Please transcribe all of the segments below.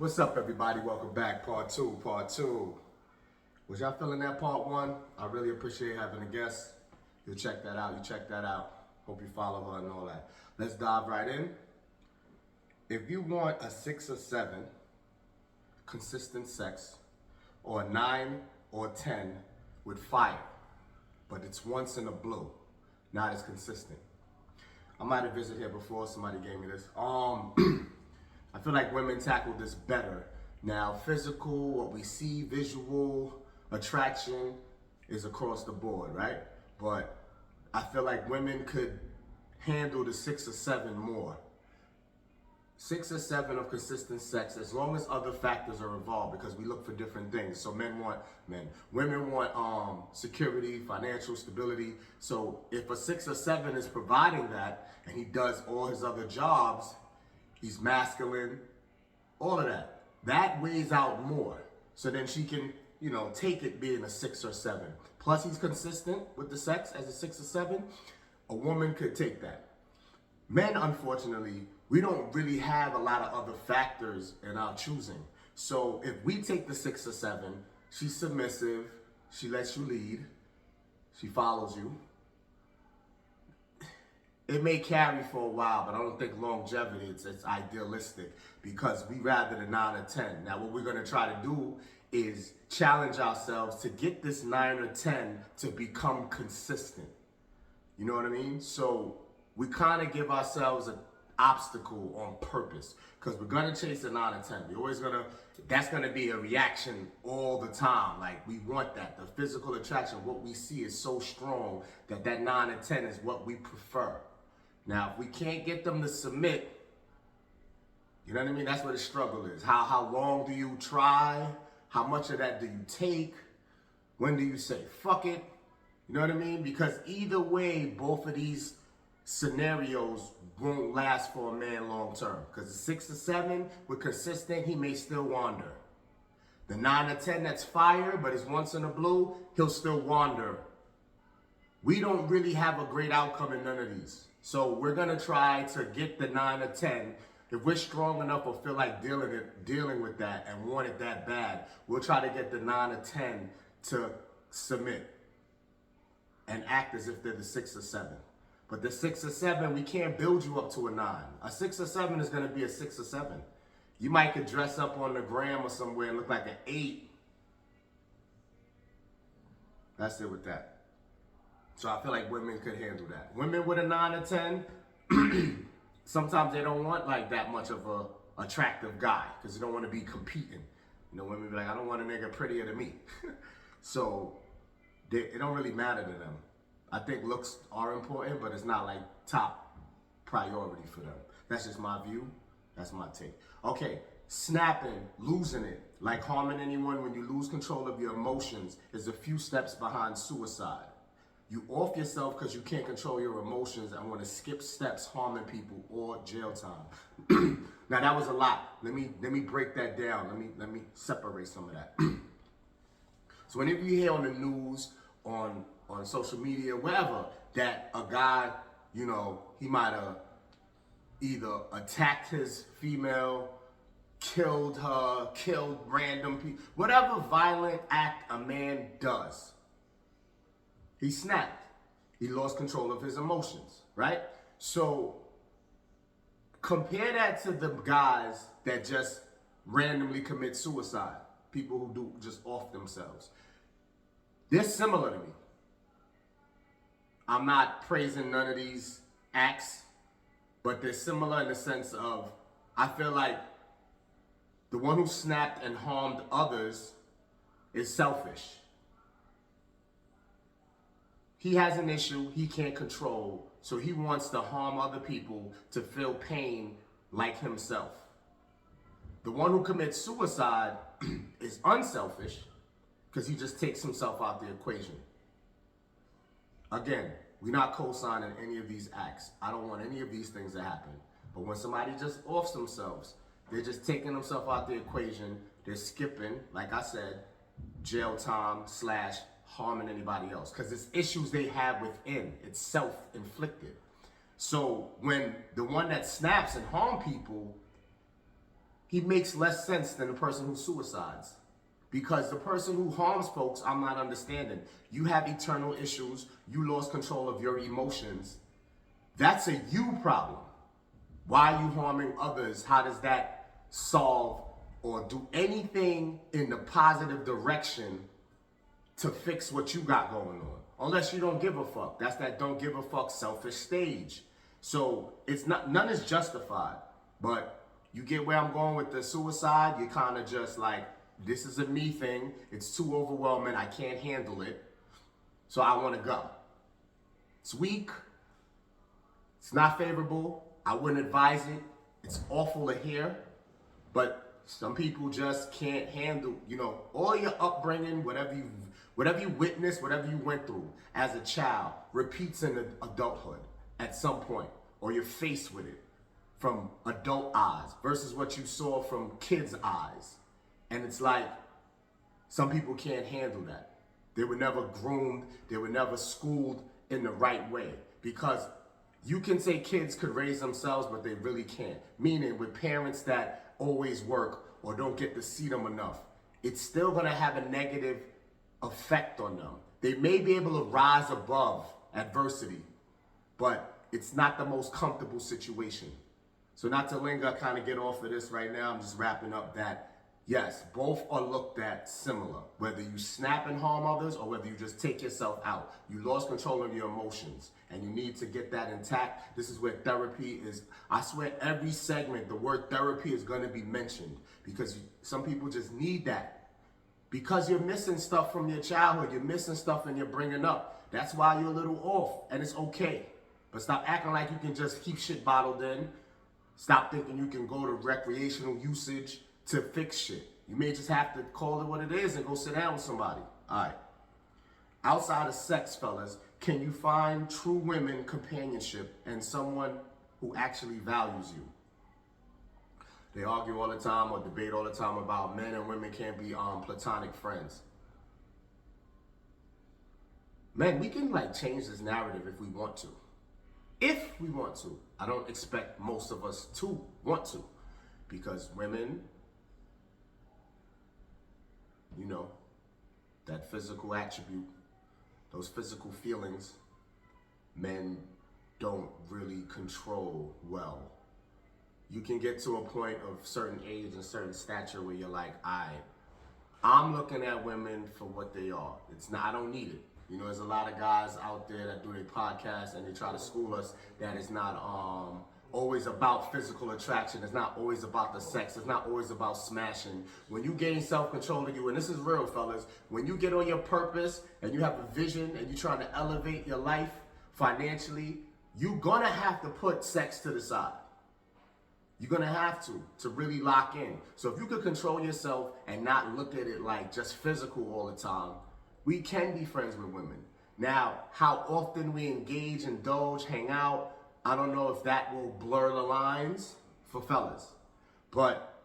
What's up, everybody? Welcome back. Part two. Was y'all feeling that part one? I really appreciate having a guest. You check that out. Hope you follow her and all that. Let's dive right in. If you want a 6 or 7 consistent sex, or a 9 or 10 with fire, but it's once in a blue, not as consistent. I might have visited here before, somebody gave me this. I feel like women tackle this better. Now, physical, what we see, visual, attraction is across the board, right? But I feel like women could handle the 6 or 7 more. 6 or 7 of consistent sex, as long as other factors are involved, because we look for different things. So women want security, financial stability. So if a 6 or 7 is providing that, and he does all his other jobs, he's masculine, all of that. That weighs out more. So then she can, take it being a 6 or 7. Plus he's consistent with the sex as a 6 or 7. A woman could take that. Men, unfortunately, we don't really have a lot of other factors in our choosing. So if we take the 6 or 7, she's submissive, she lets you lead, she follows you. It may carry for a while, but I don't think longevity, it's idealistic, because we rather the 9 or 10. Now what we're gonna try to do is challenge ourselves to get this 9 or 10 to become consistent. You know what I mean? So we kind of give ourselves an obstacle on purpose, because we're gonna chase a 9 or 10. That's gonna be a reaction all the time. Like, we want that. The physical attraction, what we see is so strong that 9 or 10 is what we prefer. Now, if we can't get them to submit, you know what I mean? That's where the struggle is. How long do you try? How much of that do you take? When do you say, fuck it? You know what I mean? Because either way, both of these scenarios won't last for a man long term. Because the 6 or 7, with consistent, he may still wander. The 9 or 10, that's fire, but it's once in a blue, he'll still wander. We don't really have a great outcome in none of these. So we're gonna try to get the 9 or 10. If we're strong enough or feel like dealing with that and want it that bad, we'll try to get the 9 or 10 to submit and act as if they're the 6 or 7. But the 6 or 7, we can't build you up to a 9. A 6 or 7 is gonna be a 6 or 7. You might could dress up on the gram or somewhere and look like an 8. That's it with that. So I feel like women could handle that. Women with a 9 or 10, sometimes they don't want like that much of a attractive guy, because they don't want to be competing. Women be like, I don't want a nigga prettier than me. So it don't really matter to them. I think looks are important, but it's not like top priority for them. That's just my view. That's my take. Okay, snapping, losing it, like harming anyone when you lose control of your emotions, is a few steps behind suicide. You off yourself because you can't control your emotions and want to skip steps harming people or jail time. Now that was a lot. Let me break that down. Let me separate some of that. So whenever you hear on the news, on social media, wherever, that a guy, he might have either attacked his female, killed her, killed random people, whatever violent act a man does, he snapped. He lost control of his emotions, right? So compare that to the guys that just randomly commit suicide. People who do just off themselves. They're similar to me. I'm not praising none of these acts, but they're similar in the sense of, I feel like the one who snapped and harmed others is selfish. He has an issue he can't control, so he wants to harm other people to feel pain like himself. The one who commits suicide is unselfish, because he just takes himself out the equation. Again, we're not co-signing any of these acts. I don't want any of these things to happen. But when somebody just offs themselves, they're just taking themselves out the equation. They're skipping, like I said, jail time / harming anybody else, because it's issues they have within. It's self-inflicted. So when the one that snaps and harm people, he makes less sense than the person who suicides. Because the person who harms folks, I'm not understanding. You have eternal issues. You lost control of your emotions. That's a you problem. Why are you harming others? How does that solve or do anything in the positive direction to fix what you got going on? Unless you don't give a fuck. That's that don't give a fuck selfish stage. So it's not, none is justified. But you get where I'm going with the suicide. You kind of just like, this is a me thing. It's too overwhelming. I can't handle it. So I want to go. It's weak. It's not favorable. I wouldn't advise it. It's awful to hear. But some people just can't handle, all your upbringing, whatever you witnessed, whatever you went through as a child, repeats in adulthood at some point, or you're faced with it from adult eyes versus what you saw from kids' eyes. And it's like, some people can't handle that. They were never groomed, they were never schooled in the right way. Because you can say kids could raise themselves, but they really can't. Meaning with parents that always work or don't get to see them enough, it's still gonna have a negative effect on them. They may be able to rise above adversity, but it's not the most comfortable situation. So not to linger, kind of get off of this right now, I'm just wrapping up that, yes, both are looked at similar. Whether you snap and harm others or whether you just take yourself out. You lost control of your emotions and you need to get that intact. This is where therapy is. I swear every segment, the word therapy is going to be mentioned because some people just need that. Because you're missing stuff from your childhood. You're missing stuff and you're bringing up. That's why you're a little off and it's okay. But stop acting like you can just keep shit bottled in. Stop thinking you can go to recreational usage to fix shit. You may just have to call it what it is and go sit down with somebody. All right. Outside of sex, fellas, can you find true women companionship and someone who actually values you? They argue all the time or debate all the time about men and women can't be platonic friends. Man, we can change this narrative if we want to. If we want to. I don't expect most of us to want to. Because women, that physical attribute, those physical feelings, men don't really control well. You can get to a point of certain age and certain stature where you're like, I'm looking at women for what they are. I don't need it. There's a lot of guys out there that do their podcasts and they try to school us that it's not always about physical attraction. It's not always about the sex. It's not always about smashing. When you gain self-control of you, and this is real, fellas, when you get on your purpose and you have a vision and you're trying to elevate your life financially, you're gonna have to put sex to the side. You're gonna have to really lock in. So if you could control yourself and not look at it like just physical all the time, we can be friends with women. Now, how often we engage, indulge, hang out, I don't know if that will blur the lines for fellas. But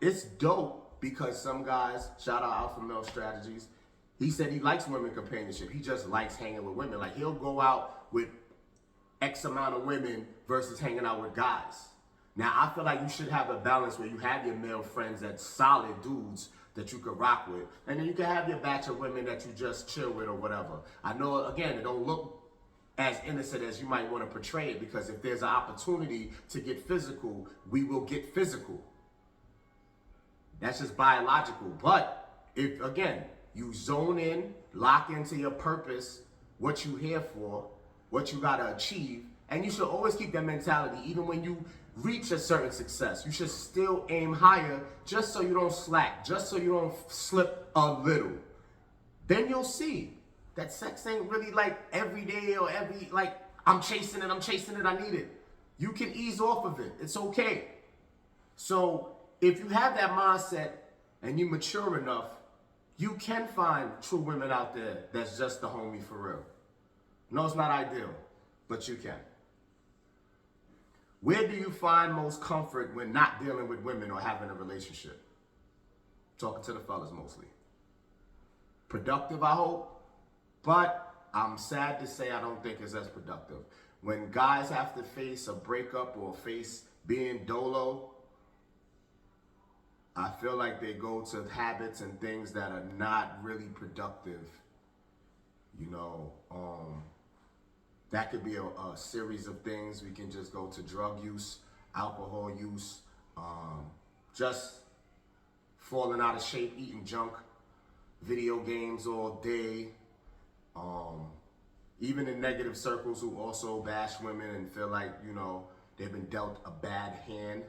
it's dope because some guys, shout out Alpha Male Strategies, he said he likes women companionship. He just likes hanging with women. Like he'll go out with X amount of women versus hanging out with guys. Now, I feel like you should have a balance where you have your male friends that's solid dudes that you could rock with. And then you can have your batch of women that you just chill with or whatever. I know, again, it don't look as innocent as you might want to portray it because if there's an opportunity to get physical, we will get physical. That's just biological. But if, again, you zone in, lock into your purpose, what you here for, what you got to achieve, and you should always keep that mentality even when you reach a certain success. You should still aim higher just so you don't slack, just so you don't slip a little. Then you'll see that sex ain't really like every day or I'm chasing it, I need it. You can ease off of it. It's okay. So if you have that mindset and you mature enough, you can find true women out there that's just the homie for real. No, it's not ideal, but you can. Where do you find most comfort when not dealing with women or having a relationship? Talking to the fellas mostly. Productive, I hope, but I'm sad to say I don't think it's as productive. When guys have to face a breakup or face being dolo, I feel like they go to habits and things that are not really productive. You know, that could be a series of things. We can just go to drug use, alcohol use, just falling out of shape, eating junk, video games all day, even in negative circles who also bash women and feel like, you know, they've been dealt a bad hand.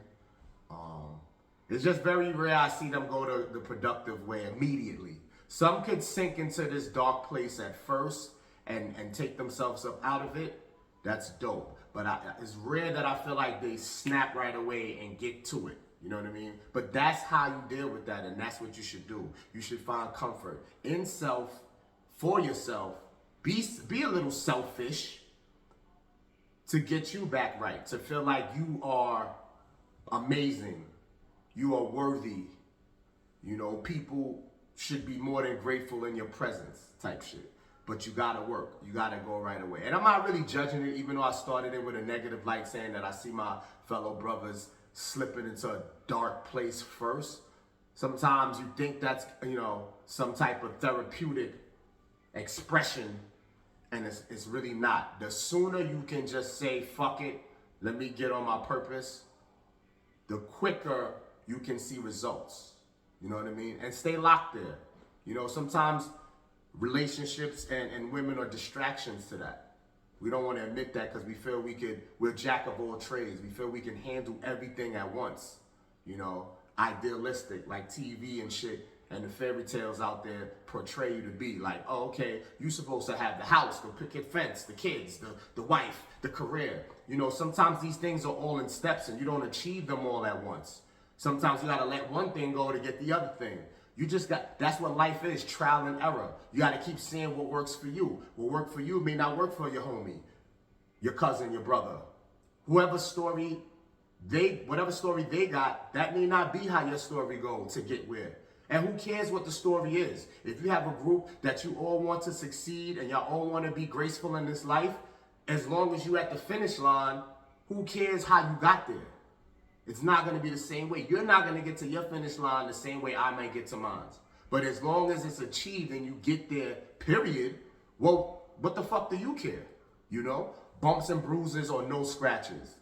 It's just very rare I see them go to the productive way immediately. Some could sink into this dark place at first and take themselves up out of it. That's dope. But it's rare that I feel like they snap right away and get to it. You know what I mean? But that's how you deal with that, and that's what you should do. You should find comfort in self, for yourself. Be a little selfish to get you back right, to feel like you are amazing, you are worthy. You know, people should be more than grateful in your presence type shit. But you gotta work. You gotta go right away. And I'm not really judging it, even though I started it with a negative light, saying that I see my fellow brothers slipping into a dark place first. Sometimes you think that's, you know, some type of therapeutic expression, and it's really not. The sooner you can just say, fuck it, let me get on my purpose, the quicker you can see results. You know what I mean? And stay locked there. You know, sometimes relationships and women are distractions to that. We don't want to admit that because we feel we're jack of all trades. We feel we can handle everything at once. You know, idealistic, like TV and shit, and the fairy tales out there portray you to be. Like, oh, okay, you're supposed to have the house, the picket fence, the kids, the wife, the career. You know, sometimes these things are all in steps and you don't achieve them all at once. Sometimes you gotta let one thing go to get the other thing. That's what life is, trial and error. You gotta keep seeing what works for you. What worked for you may not work for your homie, your cousin, your brother. Whatever story they got, that may not be how your story goes to get where. And who cares what the story is? If you have a group that you all want to succeed and y'all all want to be graceful in this life, as long as you at the finish line, who cares how you got there? It's not going to be the same way. You're not going to get to your finish line the same way I might get to mine. But as long as it's achieved and you get there, period, well, what the fuck do you care? You know? Bumps and bruises or no scratches.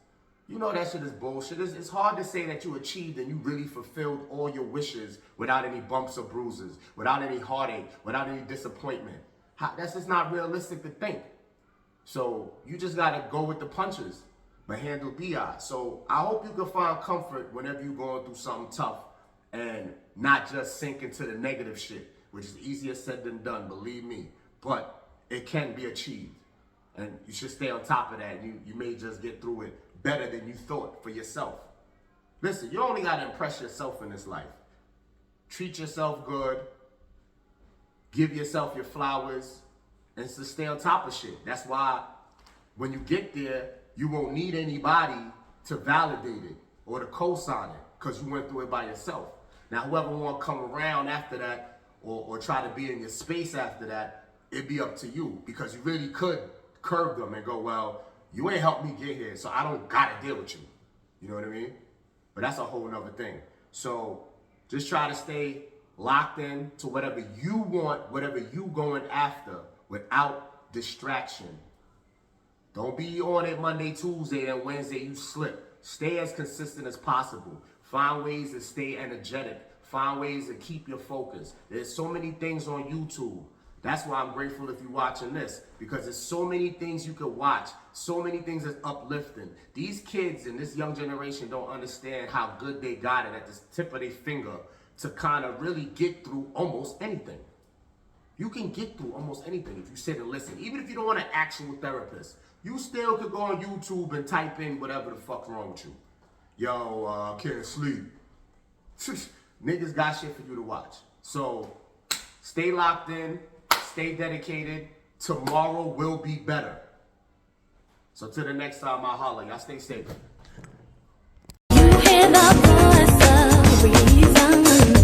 You know that shit is bullshit. It's hard to say that you achieved and you really fulfilled all your wishes without any bumps or bruises, without any heartache, without any disappointment. That's just not realistic to think. So you just got to go with the punches, but handle BI. So I hope you can find comfort whenever you're going through something tough and not just sink into the negative shit, which is easier said than done, believe me. But it can be achieved. And you should stay on top of that. You may just get through it better than you thought for yourself. Listen, you only got to impress yourself in this life. Treat yourself good. Give yourself your flowers. And to stay on top of shit. That's why when you get there, you won't need anybody to validate it or to co-sign it because you went through it by yourself. Now, whoever want to come around after that or try to be in your space after that, it'd be up to you because you really could curve them and go, well, you ain't helped me get here, so I don't got to deal with you. You know what I mean? But that's a whole nother thing. So just try to stay locked in to whatever you want, whatever you going after without distraction. Don't be on it Monday, Tuesday, and Wednesday you slip. Stay as consistent as possible. Find ways to stay energetic. Find ways to keep your focus. There's so many things on YouTube. That's why I'm grateful if you're watching this, because there's so many things you could watch, so many things that's uplifting. These kids in this young generation don't understand how good they got it at the tip of their finger to kind of really get through almost anything. You can get through almost anything if you sit and listen. Even if you don't want an actual therapist, you still could go on YouTube and type in whatever the fuck's wrong with you. Yo, can't sleep. Niggas got shit for you to watch. So stay locked in. Stay dedicated. Tomorrow will be better. So till the next time I holler, y'all stay safe. You hear the voice of reason.